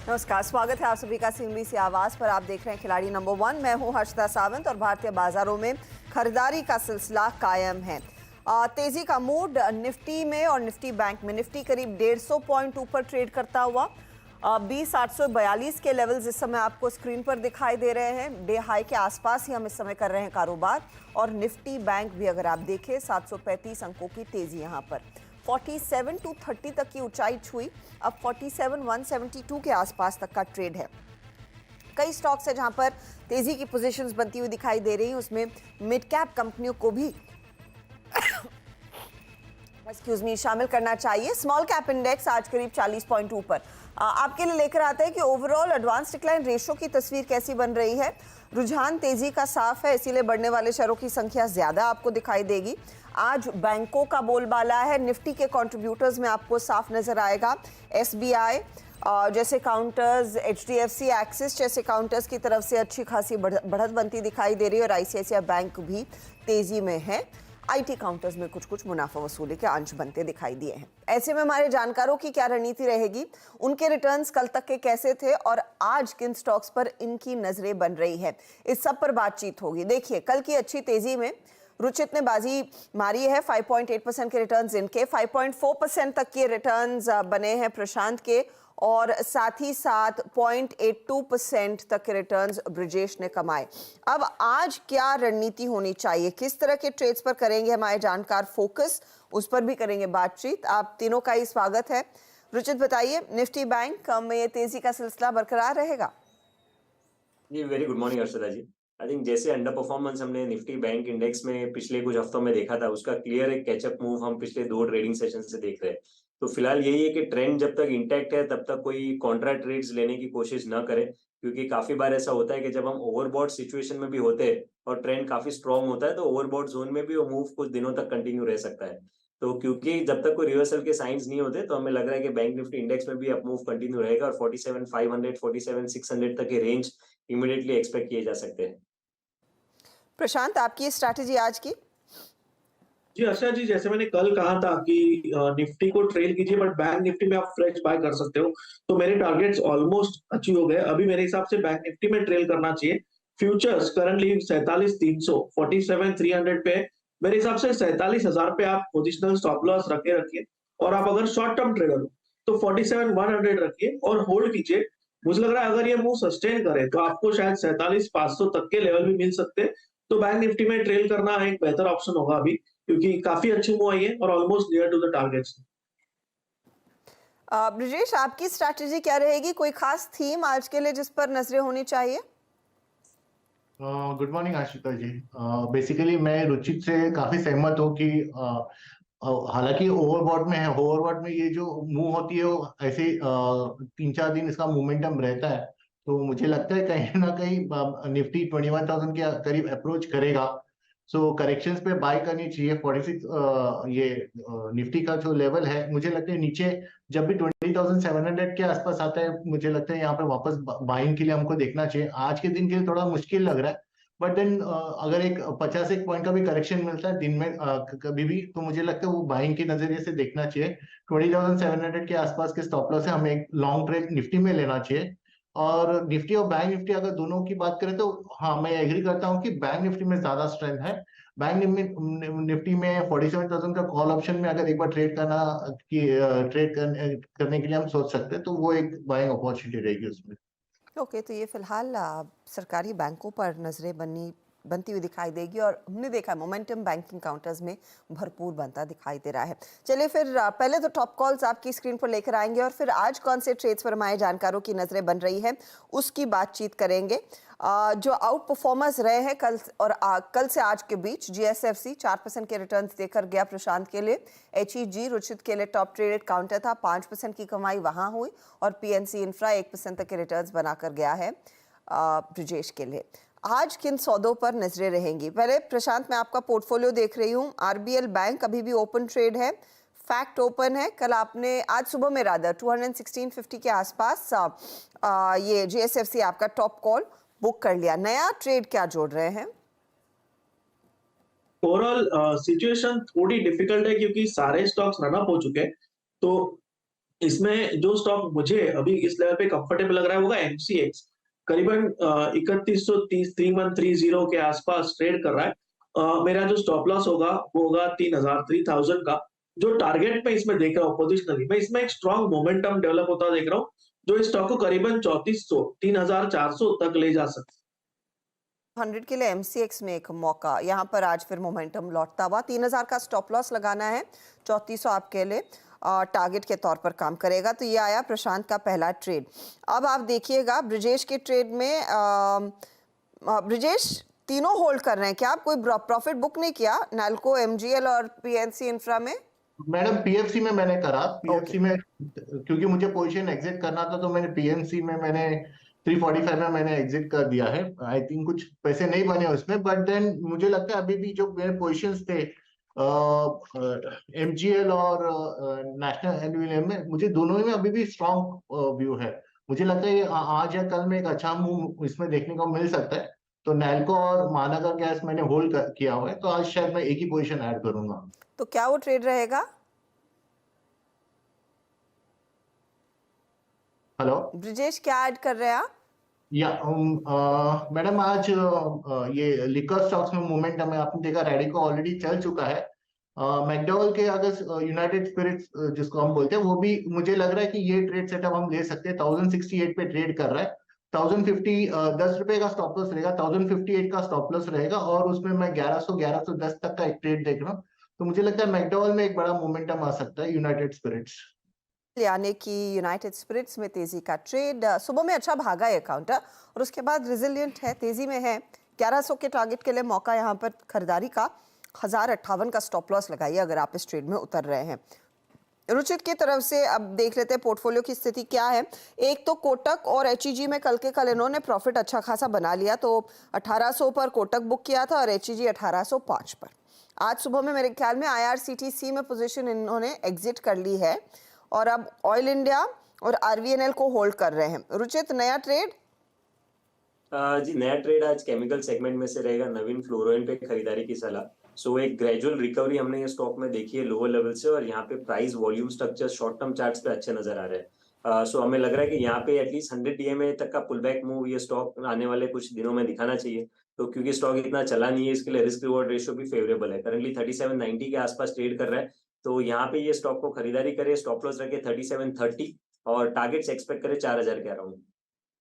नमस्कार, स्वागत है आप सभी का CNBC आवाज पर। आप देख रहे हैं खिलाड़ी नंबर 1। मैं हूं हर्षदा सावंत और भारतीय बाजारों में खरीदारी का सिलसिला कायम है। तेजी का मूड निफ्टी में और निफ्टी बैंक में। निफ्टी करीब 150 पॉइंट ऊपर ट्रेड करता हुआ 20,842 के लेवल्स इस समय आपको स्क्रीन पर दिखाई दे रहे हैं। डे हाई के आसपास ही हम इस समय कर रहे हैं कारोबार। और निफ्टी बैंक भी अगर आप देखें 735 अंकों की तेजी यहां पर 47,230 तक की ऊंचाई छुई। अब 47,172 के आसपास तक का ट्रेड है। कई स्टॉक्स है जहां पर तेजी की पोजीशंस बनती हुई दिखाई दे रही हैं। उसमें मिड कैप कंपनियों को भी शामिल करना चाहिए। स्मॉल कैप इंडेक्स आज करीब 40 पॉइंट ऊपर आपके लिए लेकर आता है कि ओवरऑल एडवांस डिक्लाइन रेशियो की तस्वीर कैसी बन रही है। रुझान तेजी का साफ है, इसीलिए बढ़ने वाले शेयरों की संख्या ज्यादा आपको दिखाई देगी। आज बैंकों का बोलबाला है। निफ्टी के कंट्रीब्यूटर्स में आपको साफ नजर आएगा SBI जैसे काउंटर्स, HDFC, एक्सिस जैसे काउंटर्स की तरफ से अच्छी खासी बढ़त बनती दिखाई दे रही है। और ICICI बैंक भी तेजी में है। IT काउंटर्स में कुछ मुनाफा वसूली के अंश बनते दिखाई दिए हैं। ऐसे में हमारे जानकारों की क्या रणनीति रहेगी, उनके रिटर्न्स कल तक के कैसे थे और आज किन स्टॉक्स पर इनकी नजरें बन रही है, इस सब पर बातचीत होगी। देखिए, कल की अच्छी तेजी में रुचित ने बाजी मारी है। 5.8% के रिटर्न्स इनके, 5.4% तक के रिटर्न्स बने हैं प्रशांत के, और साथ ही साथ 0.82% तक के रिटर्न्स ब्रिजेश ने कमाए। अब आज क्या रणनीति होनी चाहिए, किस तरह के ट्रेड्स पर करेंगे हमारे जानकार फोकस, उस पर भी करेंगे बातचीत। आप तीनों का ही स्वागत है। रुचित बताइए, निफ्टी बैंक में ये तेजी का सिलसिला बरकरार रहेगा? जी, very good morning Harshada ji. I think जैसे अंडर परफॉर्मेंस हमने निफ्टी बैंक इंडेक्स में पिछले कुछ हफ्तों में देखा था, उसका क्लियर एक कैचअप मूव हम पिछले 2 ट्रेडिंग सेशन से देख रहे हैं। तो फिलहाल यही है कि ट्रेंड जब तक इंटैक्ट है तब तक कोई कॉन्ट्रा ट्रेड्स लेने की कोशिश ना करें, क्योंकि काफी बार ऐसा होता है कि जब हम ओवरबॉट सिचुएशन में भी होते हैं और ट्रेंड काफी स्ट्रॉन्ग होता है तो ओवरबॉट जोन में भी वो मूव कुछ दिनों तक कंटिन्यू रह सकता है। तो क्योंकि जब तक कोई रिवर्सल के साइंस नहीं होते तो हमें लग रहा है कि बैंक निफ्टी इंडेक्स में भी अप मूव कंटिन्यू रहेगा और 47,500 47,600 तक के रेंज इमीडिएटली एक्सपेक्ट किए जा सकते हैं। प्रशांत, आपकी स्ट्रैटेजी आज की? जी आशा जी, जैसे मैंने कल कहा था कि निफ्टी को ट्रेल कीजिए बट बैंक निफ्टी में आप फ्रेश बाय कर सकते हो। तो मेरे टारगेट्स ऑलमोस्ट अचीव हो गए। अभी मेरे हिसाब से बैंक निफ्टी में ट्रेल करना चाहिए। फ्यूचर्स करंटली 47,300 47,300 पे है। मेरे हिसाब से 47,000 पे आप पोजिशनल स्टॉप लॉस रखिए। और आप अगर शॉर्ट टर्म ट्रेडर हो तो 47,100 रखिए और होल्ड कीजिए। मुझे लग रहा है अगर ये मूव सस्टेन करे तो आपको शायद 47,500 तक के लेवल भी मिल सकते हैं। तो बैंक निफ्टी में ट्रेल करना एक बेहतर ऑप्शन होगा अभी, क्योंकि काफी अच्छी मूव आई है और almost near to the targets. Brijesh, आपकी स्ट्रैटेजी क्या रहेगी? कोई खास थीम आज के लिए जिस पर नजरें होनी चाहिए? गुड मॉर्निंग आशिता जी। बेसिकली मैं रुचित से काफी सहमत हूँ कि हालांकि ओवरबॉट में है, ओवरबॉट में ये जो मूव होती है वो ऐसे 3-4 दिन इसका मोमेंटम रहता है। तो मुझे लगता है कहीं ना कहीं निफ्टी 21,000 के करीब अप्रोच करेगा। सो करेक्शंस पे बाय करनी चाहिए। 46 ये निफ्टी का जो लेवल है, मुझे लगता है नीचे जब भी 20,700 के आसपास आता है, मुझे लगता है यहाँ पे वापस बाइंग के लिए हमको देखना चाहिए। आज के दिन के लिए थोड़ा मुश्किल लग रहा है, बट देन अगर एक 51 पॉइंट का भी करेक्शन मिलता है दिन में कभी भी, तो मुझे लगता है वो बाइंग के नजरिए से देखना चाहिए। 20,700 के आसपास के स्टॉप लॉस से हमें एक लॉन्ग ट्रेड निफ्टी में लेना चाहिए। और निफ्टी और बैंक निफ्टी अगर दोनों की बात करें तो हाँ, मैं एग्री करता हूँ कि बैंक निफ्टी में ज्यादा स्ट्रेंथ है। बैंक निफ्टी में 47,000 का कॉल ऑप्शन में अगर एक बार ट्रेड करने के लिए हम सोच सकते हैं, तो वो एक बाइंग अपॉर्चुनिटी रहेगी उसमें। ओके, तो ये फिलहाल सरकारी बैंकों पर नजरें बनती हुई दिखाई देगी। और हमने देखा मोमेंटम बैंकिंग काउंटर्स में भरपूर बनता दिखाई दे रहा है। चलिए फिर पहले तो टॉप कॉल्स आपकी स्क्रीन पर लेकर आएंगे और फिर आज कौन से ट्रेड्स पर हमारे जानकारों की नजरें बन रही है उसकी बातचीत करेंगे। जो आउट परफॉर्मर्स रहे हैं कल से आज के बीच, GSFC 4% के रिटर्न्स देकर गया प्रशांत के लिए। HEG रुचित के लिए टॉप ट्रेडेड काउंटर था, 5% की कमाई वहां हुई। और PNC इंफ्रा 1% तक के रिटर्न्स बनाकर गया है ब्रिजेश के लिए। आज किन सौदों पर नजरें रहेंगी? पहले प्रशांत, मैं आपका पोर्टफोलियो देख रही हूँ। RBL बैंक अभी भी ओपन ट्रेड है, फैक्ट ओपन है। कल आपने, आज सुबह में रादर 216.50 के आसपास ये GSFC आपका टॉप कॉल बुक कर लिया। नया ट्रेड क्या जोड़ रहे हैं? ओवरऑल सिचुएशन थोड़ी डिफिकल्ट है क्योंकि सारे स्टॉक्स रन अप हो चुके हैं। तो इसमें जो स्टॉक मुझे अभी इस लेवल पे कंफर्टेबल लग रहा है वो होगा एमसीएक्स। करीबन 3130 3130 के आसपास ट्रेड कर रहा है। मेरा जो स्टॉप लॉस होगा वो होगा 3000 का। जो टारगेट मैं इसमें देख रहा हूँ पोजिशनली, मैं इसमें एक स्ट्रॉन्ग मोमेंटम डेवलप होता देख रहा हूँ, जो इस स्टॉक को करीबन 3400 3400 तक ले जा सकता है। 100 के लिए एमसीएक्स में एक मौका, यहाँ पर आज फिर मोमेंटम लौटता हुआ। 3000 का स्टॉप लॉस लगाना है, 3400 आपके लिए टारगेट के तौर पर काम करेगा। तो ये आया प्रशांत का पहला ट्रेड। अब आप देखिएगा ब्रिजेश के ट्रेड में ब्रिजेश तीनों होल्ड कर रहे हैं क्या? आप कोई प्रॉफिट बुक नहीं किया नैल्को, एमजीएल और पीएनसी इंफ्रा में? मैडम पीएफसी में मैंने करा, पीएफसी में क्योंकि मुझे पोजीशन एग्जिट करना था तो मैंने पीएनसी में मैंने 345 में मैंने एग्जिट कर दिया है। आई थिंक कुछ पैसे नहीं बने उसमें, बट देन मुझे लगता है अभी भी जो मेरे पोजीशंस थे एमजीएल और नेशनल एल्यूमिनियम में, मुझे दोनों में अभी भी स्ट्रॉन्ग व्यू है। मुझे लगता है आज या कल में एक अच्छा मूव इसमें देखने को मिल सकता है। तो नैल्को और महानगर गैस मैंने होल्ड किया हुआ है, तो आज शायद मैं एक ही पोजीशन ऐड करूंगा। तो क्या वो ट्रेड रहेगा? हेलो ब्रिजेश, क्या ऐड कर रहे हैं आप? या मैडम आज ये लिकर स्टॉक्स में मोमेंटम है, आपने देखा रैडिको ऑलरेडी चल चुका है। मैकडॉवेल के अगर यूनाइटेड स्पिरिट्स जिसको हम बोलते हैं, वो भी मुझे लग रहा है कि ये ट्रेड सेटअप हम ले सकते हैं। 1068 पे ट्रेड कर रहा है, 1050 ₹10 का स्टॉप लॉस रहेगा, 1058 का स्टॉप लॉस रहेगा, और उसमें मैं 1110 तक का एक ट्रेड देख रहा हूँ। तो मुझे लगता है मैकडॉवेल में एक बड़ा मोमेंटम आ सकता है यूनाइटेड स्पिरिट्स। यानी कि यूनाइटेड स्पिरिट्स में तेजी का ट्रेड। सुबह में अच्छा भागा है काउंटर और उसके बाद रिजिलियंट है, तेजी में है। 1100 के टारगेट के लिए मौका यहाँ पर खरीदारी का। 1058 का स्टॉप लॉस लगाइए अगर आप इस ट्रेड में उतर रहे हैं। रुचित की तरफ से अब देख लेते हैं पोर्टफोलियो की स्थिति क्या है। एक तो कोटक और एचईजी में कल के कल इन्होंने प्रॉफिट अच्छा खासा बना लिया, तो 1800 पर कोटक बुक किया था और एचईजी 1805 पर। आज सुबह में मेरे ख्याल में आईआरसीटीसी में पोजीशन इन्होंने एग्जिट कर ली है और अब ऑयल इंडिया और आरवीएनएल को होल्ड कर रहे हैं। रुचित, नया ट्रेड? जी, नया ट्रेड आज केमिकल सेगमेंट में से रहेगा। नवीन फ्लोरोइन पे खरीदारी की सलाह। सो एक ग्रेजुअल रिकवरी हमने ये स्टॉक में देखी है लोअर लेवल से, और यहाँ पे price volume structure short term charts पे अच्छे नजर आ रहे हैं। सो हमें लग रहा है कि यहाँ पे एटलीस्ट 100 डीएमए तक का पुल बैक मूव ये स्टॉक आने वाले कुछ दिनों में दिखाना चाहिए। तो क्योंकि स्टॉक इतना चला नहीं है, इसके लिए रिस्क रिवॉर्ड रेशियो भी फेवरेबल है। करंटली 3790 के आसपास ट्रेड कर रहा है, तो यहाँ पे ये स्टॉक को खरीदारी करे, स्टॉप लॉस रखे 3730 और टारगेट्स एक्सपेक्ट करे 4000 के अराउंड।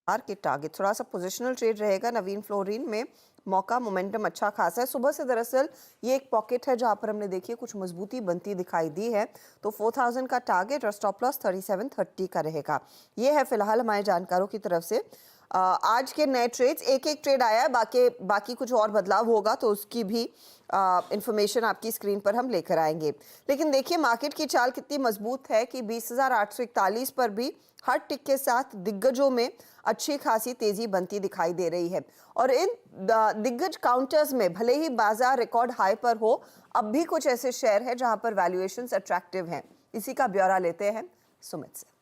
के टारगेट थोड़ा सा पोजिशनल ट्रेड रहेगा। नवीन फ्लोरिन में मौका, मोमेंटम अच्छा खासा है। सुबह से दरअसल ये एक पॉकेट है जहां पर हमने देखिए कुछ मजबूती बनती दिखाई दी है। तो 4000 का टारगेट और स्टॉप लॉस 3730 का रहेगा। ये है फिलहाल हमारे जानकारों की तरफ से आज के नए ट्रेड्स। एक एक ट्रेड आया है, बाकी कुछ और बदलाव होगा तो उसकी भी इंफॉर्मेशन आपकी स्क्रीन पर हम लेकर आएंगे। लेकिन देखिए मार्केट की चाल कितनी मजबूत है कि 20,841 पर भी हर टिक के साथ दिग्गजों में अच्छी खासी तेजी बनती दिखाई दे रही है। और इन दिग्गज काउंटर्स में भले ही बाजार रिकॉर्ड हाई पर हो, अब भी कुछ ऐसे शेयर हैं जहां पर वैल्यूएशंस अट्रैक्टिव हैं। इसी का ब्यौरा लेते हैं सुमित से।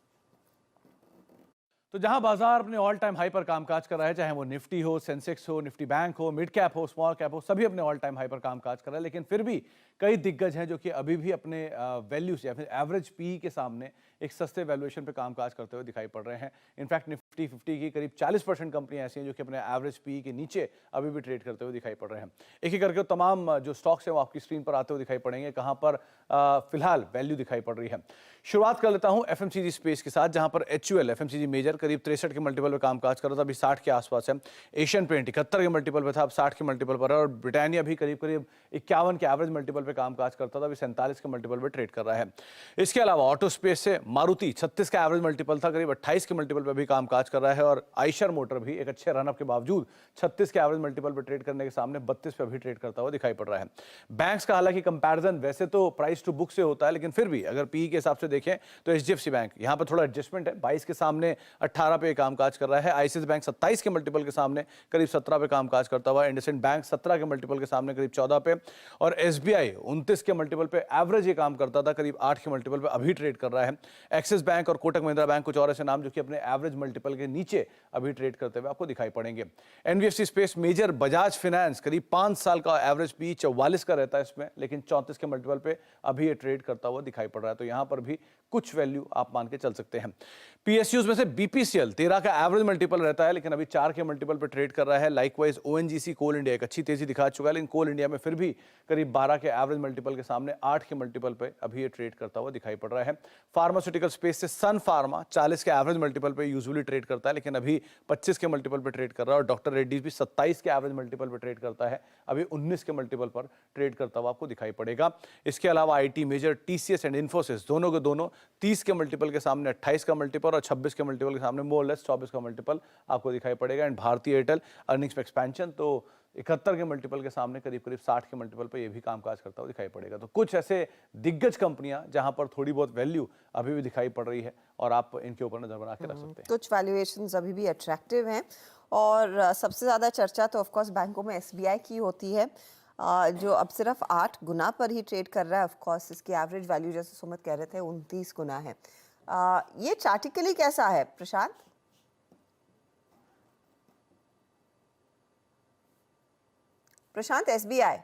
तो जहां बाजार अपने ऑल टाइम हाई पर कामकाज कर रहा है, चाहे वो निफ्टी हो, सेंसेक्स हो, निफ्टी बैंक हो, मिड कैप हो, स्मॉल कैप हो, सभी अपने ऑल टाइम हाई पर कामकाज कर रहा है, लेकिन फिर भी कई दिग्गज हैं जो कि अभी भी अपने वैल्यूज या फिर एवरेज पी के सामने एक सस्ते वैल्यूएशन पे कामकाज करते हुए दिखाई पड़ रहे हैं। इनफैक्ट निफ्टी 50 की करीब 40% कंपनियां ऐसी हैं जो कि अपने एवरेज पी के नीचे अभी भी ट्रेड करते हुए दिखाई पड़ रहे हैं। एक एक करके तमाम जो स्टॉक्स हैं वो आपकी स्क्रीन पर आते हुए दिखाई पड़ेंगे, कहां पर फिलहाल वैल्यू दिखाई पड़ रही है। शुरुआत कर लेता हूं एफएमसीजी स्पेस के साथ, जहां पर एचयूएल एफएमसीजी मेजर करीब 63 के मल्टीपल पे कामकाज कर रहा था, अभी 60 के आसपास है। एशियन पेंट 71 के मल्टीपल पे था, अब 60 के मल्टीपल पर है। और ब्रिटानिया भी करीब 51 के एवरेज मल्टीपल पे कामकाज करता था, अभी 47 के मल्टीपल पे ट्रेड कर रहा है। इसके अलावा ऑटो स्पेस से मारुति 36 का एवरेज मल्टीपल था, करीब 28 के मल्टीपल पे भी कामकाज कर रहा है। और आइशर मोटर भी एक अच्छे रनअप के बावजूद 36 के एवरेज मल्टीपल पे ट्रेड करने के सामने 32 पे भी ट्रेड करता हुआ दिखाई पड़ रहा है। बैंक्स का हालांकि कंपैरिजन वैसे तो प्राइस टू बुक से होता है, लेकिन फिर भी अगर पी के हिसाब से देखें तो एचडीएफसी बैंक यहां पर थोड़ा एडजस्टमेंट है, 22 के सामने 18 पे कामकाज कर रहा है। आईसीआईसी बैंक 27 के मल्टीपल के सामने करीब 17 पे कामकाज करता हुआ। इंडसइंड बैंक 17 के मल्टीपल के सामने करीब 14 पे। और एसबीआई 29 के मल्टीपल पे एवरेज ये काम करता था, करीब 8 के मल्टीपल पे अभी ट्रेड कर रहा है। एक्सिस बैंक और कोटक महिंद्रा बैंक कुछ और ऐसे नाम जो कि अपने एवरेज मल्टीपल के नीचे अभी ट्रेड करते हुए आपको दिखाई पड़ेंगे। NBFC space major Bajaj finance करीब 5 साल का एवरेज पी 44 का रहता है इसमें, लेकिन 34 के मल्टीपल पे अभी ये ट्रेड करता हुआ दिखाई पड़ रहा है। तो यहां पर भी कुछ वैल्यू आप मान के चल सकते हैं। पीएसयूज में से बीपीसीएल 13 का एवरेज मल्टीपल रहता है, लेकिन अभी 4 के मल्टीपल पे ट्रेड कर रहा है। लाइकवाइज ओएनजीसी कोल इंडिया एक अच्छी तेजी दिखा चुका है, लेकिन कोल इंडिया में फिर भी करीब 12 के एवरेज मल्टीपल के सामने 8 के मल्टीपल पे अभी ये ट्रेड करता हुआ दिखाई पड़ रहा है। फार्मास्यूटिकल स्पेस से सन फार्मा 40 के एवरेज मल्टीपल पे यूजुअली ट्रेड करता है, लेकिन अभी 25 के मल्टीपल पे ट्रेड कर रहा है। और डॉक्टर रेड्डीज भी 27 के एवरेज मल्टीपल पे ट्रेड करता है, अभी 19 के मल्टीपल पर ट्रेड करता हुआ आपको दिखाई पड़ेगा। इसके अलावा IT major TCS and Infosys दोनों के दोनों 30 के मल्टीपल के सामने 28 का मल्टीपल और 26 के मल्टीपल के सामने मोर लेस 24 का मल्टीपल आपको दिखाई पड़ेगा। एंड भारतीय एयरटेल अर्निंग्स में एक्सपेंशन तो 71 के मल्टीपल के सामने करीब करीब 60 के मल्टीपल पर यह भी कामकाज करता हुआ दिखाई पड़ेगा। तो कुछ ऐसे दिग्गज कंपनियां जहां पर थोड़ी बहुत वैल्यू अभी भी दिखाई पड़ रही है और आप इनके ऊपर नजर बना के रख सकते हैं। कुछ वैल्यूएशंस अभी भी अट्रैक्टिव हैं और सबसे ज़्यादा चर्चा तो ऑफकोर्स बैंकों में एसबीआई की होती है, जो अब सिर्फ 8 गुना पर ही ट्रेड कर रहा है। ऑफकोर्स इसकी एवरेज वैल्यू जैसे सुमित कह रहे थे 29 गुना है। ये चार्टिकली कैसा है प्रशांत? प्रशांत, एसबीआई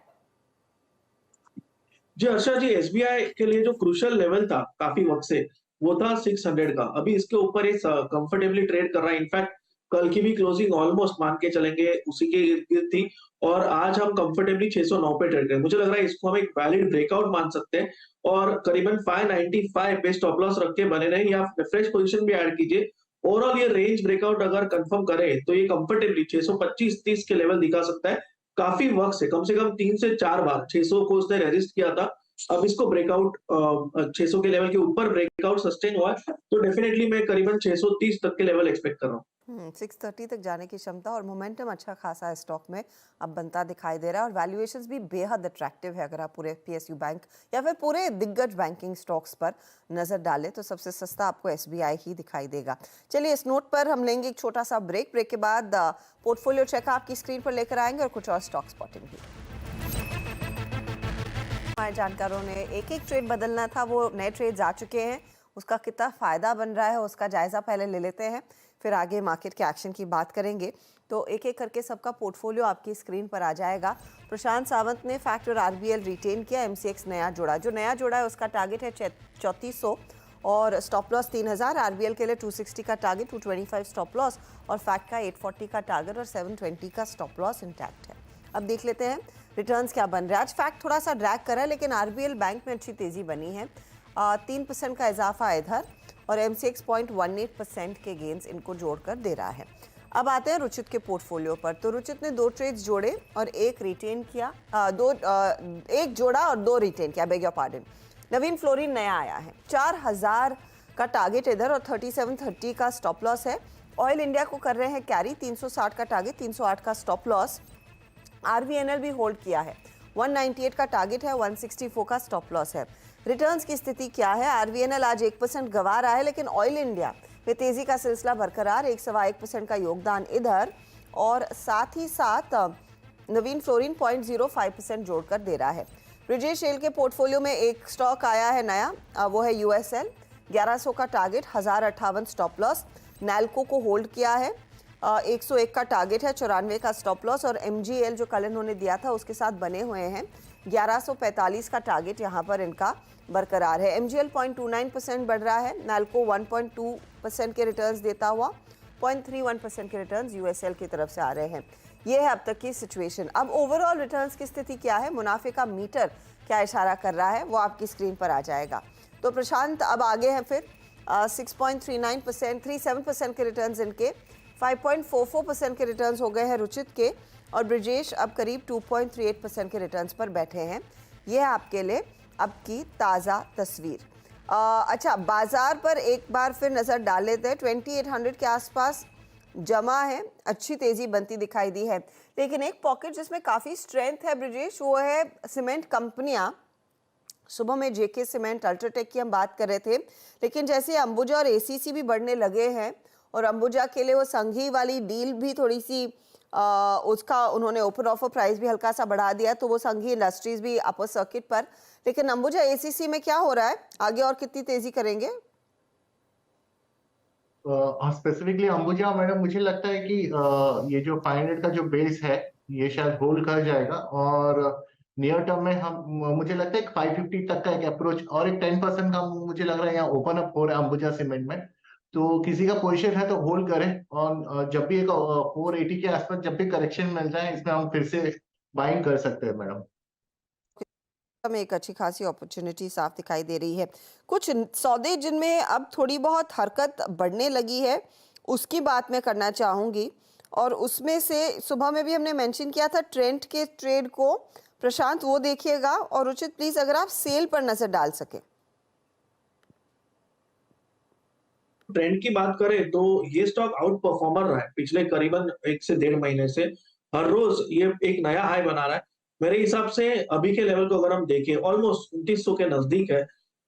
जी हर्षा जी, एसबीआई के लिए जो क्रूशियल लेवल था काफी वक्त से, वो था 600 का। अभी इसके ऊपर ये कंफर्टेबली ट्रेड कर रहा है। इनफैक्ट कल की भी क्लोजिंग ऑलमोस्ट मान के चलेंगे उसी के इर्द गिर्द थी और आज हम कंफर्टेबली 609 पे ट्रेड करें। मुझे लग रहा है इसको हम एक वैलिड ब्रेकआउट मान सकते हैं और करीबन 595 पे स्टॉप लॉस रख के बने रहे या फ्रेश पोजीशन भी ऐड कीजिए। ओवरऑल ये रेंज ब्रेकआउट अगर कंफर्म करे तो ये कंफर्टेबली 625-30 के लेवल दिखा सकता है। काफी वक्त से कम 3 से 4 बार 600 को उसने रेजिस्ट किया था। अब इसको ब्रेकआउट 600 के लेवल के ऊपर ब्रेकआउट सस्टेन हुआ है तो डेफिनेटली मैं करीबन 630 तक के लेवल एक्सपेक्ट कर रहा हूँ। 630 तक जाने की क्षमता और मोमेंटम अच्छा खासा है स्टॉक में अब बनता दिखाई दे रहा है और वैल्यूएशंस भी बेहद अट्रैक्टिव है। अगर आप पूरे पीएसयू बैंक या फिर पूरे दिग्गज बैंकिंग स्टॉक्स पर नजर डालें तो सबसे सस्ता आपको एसबीआई ही दिखाई देगा। चलिए इस नोट पर हम लेंगे एक छोटा सा ब्रेक के बाद पोर्टफोलियो चेक आपकी स्क्रीन पर लेकर आएंगे और कुछ और स्टॉक स्पॉटिंग भी। हमारे जानकारों ने एक ट्रेड बदलना था, वो नए ट्रेड्स आ चुके हैं, उसका कितना फ़ायदा बन रहा है उसका जायज़ा पहले ले लेते हैं, फिर आगे मार्केट के एक्शन की बात करेंगे। तो एक करके सबका पोर्टफोलियो आपकी स्क्रीन पर आ जाएगा। प्रशांत सावंत ने फैक्ट और आरबीएल रिटेन किया, एमसीएक्स नया जोड़ा, जो नया जोड़ा है उसका टारगेट है 3400 और स्टॉप लॉस 3000। आरबीएल के लिए 260 का टारगेट, 225 स्टॉप लॉस और फैक्ट का 840 का टारगेट और 720 का स्टॉप लॉस इंटैक्ट है। अब देख लेते हैं रिटर्न्स क्या बन रहा है। आज फैक्ट थोड़ा सा ड्रैग कर रहा है लेकिन आरबीएल बैंक में अच्छी तेजी बनी है, 3% का इजाफा इधर और एमसीएक्स 0.18% के गेंस इनको जोड़कर दे रहा है। अब आते हैं रुचित के पोर्टफोलियो पर। तो रुचित ने 2 ट्रेड्स जोड़े और एक रिटेन किया, एक जोड़ा और 2 रिटेन किया, bag your pardon. Naveen fluorine नया आया है, 4000 का टारगेट इधर और 3730 का स्टॉप लॉस है। ऑयल इंडिया को कर रहे हैं कैरी, 360 का टारगेट, 308 का स्टॉप लॉस। आरवीएनएल भी होल्ड किया है, 198 का टारगेट है, 164 का स्टॉप लॉस है। रिटर्न्स की स्थिति क्या है? आरवीएनएल आज 1% गंवा रहा है लेकिन ऑयल इंडिया में तेजी का सिलसिला बरकरार, 1.25% का योगदान इधर और साथ ही साथ नवीन फ्लोरिन 0.05% जोड़कर दे रहा है। ब्रिजेश रेल के पोर्टफोलियो में एक स्टॉक आया है नया, वो है यूएसएल, 1100 का टारगेट, 1058 स्टॉप लॉस। नैल्को को होल्ड किया है, 101 का टारगेट है, 94 का स्टॉप लॉस और एमजीएल जो कल इन्होंने दिया था उसके साथ बने हुए हैं, 1145 का टारगेट यहाँ पर इनका बरकरार है। एमजीएल 0.29% बढ़ रहा है, नैल्को 1.2% के रिटर्न्स देता हुआ, 0.31% के रिटर्न्स यूएसएल की तरफ से आ रहे हैं। ये है अब तक की सिचुएशन। अब ओवरऑल रिटर्न्स की स्थिति क्या है, मुनाफे का मीटर क्या इशारा कर रहा है, वो आपकी स्क्रीन पर आ जाएगा। तो प्रशांत अब आगे हैं फिर 6.39%, 37% के रिटर्न्स इनके, 5.44% के रिटर्न्स हो गए हैं रुचित के और ब्रिजेश अब करीब 2.38% के रिटर्न्स पर बैठे हैं। यह है आपके लिए अब की ताज़ा तस्वीर। अच्छा, बाजार पर एक बार फिर नज़र डाल लेते हैं। 2800 के आसपास जमा है, अच्छी तेज़ी बनती दिखाई दी है, लेकिन एक पॉकेट जिसमें काफ़ी स्ट्रेंथ है ब्रिजेश, वो है सीमेंट कंपनियाँ। सुबह में जेके सीमेंट, अल्ट्राटेक की हम बात कर रहे थे, लेकिन जैसे अंबुजा और एसीसी भी बढ़ने लगे हैं और अंबुजा के लिए वो संघी वाली डील भी थोड़ी सी उसका उन्होंने ओपन ऑफर प्राइस भी हल्का सा बढ़ा दिया, तो वो संघी इंडस्ट्रीज भी अपर सर्किट पर। लेकिन अंबुजा एसीसी में क्या हो रहा है आगे और कितनी तेजी करेंगे? स्पेसिफिकली अंबुजा मैडम, मुझे लगता है कि ये जो 500 का जो बेस है ये शायद होल्ड कर जाएगा और नियर टर्म में हम मुझे लगता है 550 तक का एक अप्रोच और एक 10% का मुझे लग रहा है यहाँ ओपन अप हो रहा है अंबुजा सीमेंट में। तो किसी का पोजीशन है तो होल्ड करें और जब भी एक 480 के आसपास जब भी करेक्शन मिलता है इसमें हम फिर से बाइंग कर सकते हैं मैडम। में एक अच्छी खासी अपॉर्चुनिटी साफ दिखाई दे रही है। कुछ सौदे जिनमें अब थोड़ी बहुत हरकत बढ़ने लगी है उसकी बात मैं करना चाहूँगी, और उसमें से सुबह में भी हमने मेंशन किया था ट्रेंड के ट्रेड को। प्रशांत वो देखिएगा, और रुचित प्लीज अगर आप सेल पर नजर डाल सके। ट्रेंड की बात करें तो ये स्टॉक आउट परफॉर्मर रहा है पिछले करीबन 1 से 1.5 महीने से। हर रोज ये एक नया हाई बना रहा है। मेरे हिसाब से अभी के लेवल को अगर हम देखें ऑलमोस्ट 2900 के नजदीक है,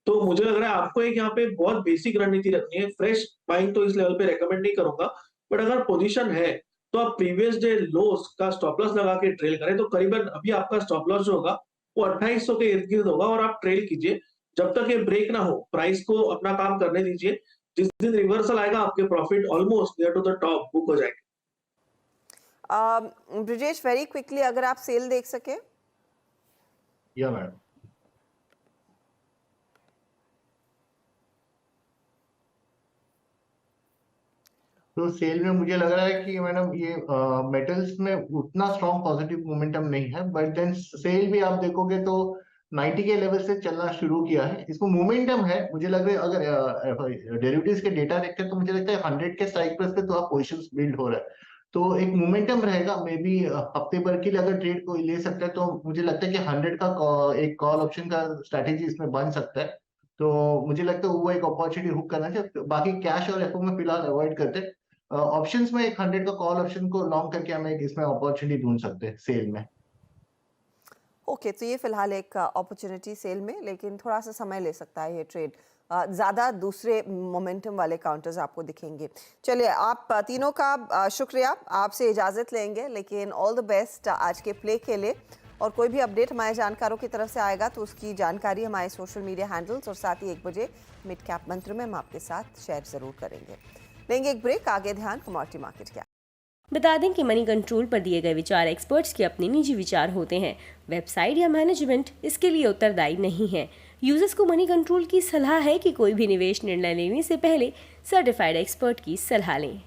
तो मुझे लग रहा है आपको एक यहाँ पे बहुत बेसिक रणनीति रखनी है। फ्रेश बाइंग तो इस लेवल पे रेकमेंड नहीं करूंगा, बट अगर पोजीशन है तो आप प्रीवियस डे लोस का स्टॉप लॉस लगा के ट्रेल करें। तो करीबन अभी आपका स्टॉप लॉस जो होगा वो 2800 के इर्द गिर्द होगा, और आप ट्रेल कीजिए जब तक ये ब्रेक ना हो। प्राइस को अपना काम करने दीजिए। जिस दिन रिवर्सल आएगा आपके profit almost near to the top book हो जाएंगे। ब्रिजेश वेरी क्विकली अगर आप सेल देख सके। या मैडम, तो सेल में मुझे लग रहा है कि मैडम ये मेटल्स में उतना स्ट्रॉन्ग पॉजिटिव मोमेंटम नहीं है, बट देन सेल भी आप देखोगे तो 90 के लेवल से चलना शुरू किया है। इसको मोमेंटम है, मुझे लग रहा है अगर डेरिवेटिव्स के डेटा देखते हैं तो मुझे लगता है 100 के स्ट्राइक प्राइस पे तो आप पोजिशंस बिल्ड हो रहा है, तो एक मोमेंटम रहेगा। मे बी हफ्ते भर के लिए अगर ट्रेड को ले सकते हैं तो मुझे लगता है कि 100 का एक कॉल ऑप्शन का स्ट्रैटेजी इसमें बन सकता है। तो मुझे लगता है वो एक अपॉर्चुनिटी हुक करना चाहिए। बाकी कैश और एफओ में फिलहाल अवॉइड करते। ऑप्शंस में एक 100 का कॉल ऑप्शन को लॉन्ग करके हम एक इसमें अपॉर्चुनिटी ढूंढ सकते हैं सेल में। ओके, तो ये फिलहाल एक अपॉर्चुनिटी सेल में, लेकिन थोड़ा सा समय ले सकता है ये ट्रेड। ज़्यादा दूसरे मोमेंटम वाले काउंटर्स आपको दिखेंगे। चलिए, आप तीनों का शुक्रिया। आपसे इजाज़त लेंगे, लेकिन ऑल द बेस्ट आज के प्ले के लिए। और कोई भी अपडेट हमारे जानकारों की तरफ से आएगा तो उसकी जानकारी हमारे सोशल मीडिया हैंडल्स और साथ ही 1 बजे मिड कैप मंत्र में हम आपके साथ शेयर ज़रूर करेंगे। लेंगे एक ब्रेक, आगे ध्यान कमोडिटी मार्केट का। बता दें कि मनी कंट्रोल पर दिए गए विचार एक्सपर्ट्स के अपने निजी विचार होते हैं। वेबसाइट या मैनेजमेंट इसके लिए उत्तरदायी नहीं है। यूजर्स को मनी कंट्रोल की सलाह है कि कोई भी निवेश निर्णय लेने से पहले सर्टिफाइड एक्सपर्ट की सलाह लें।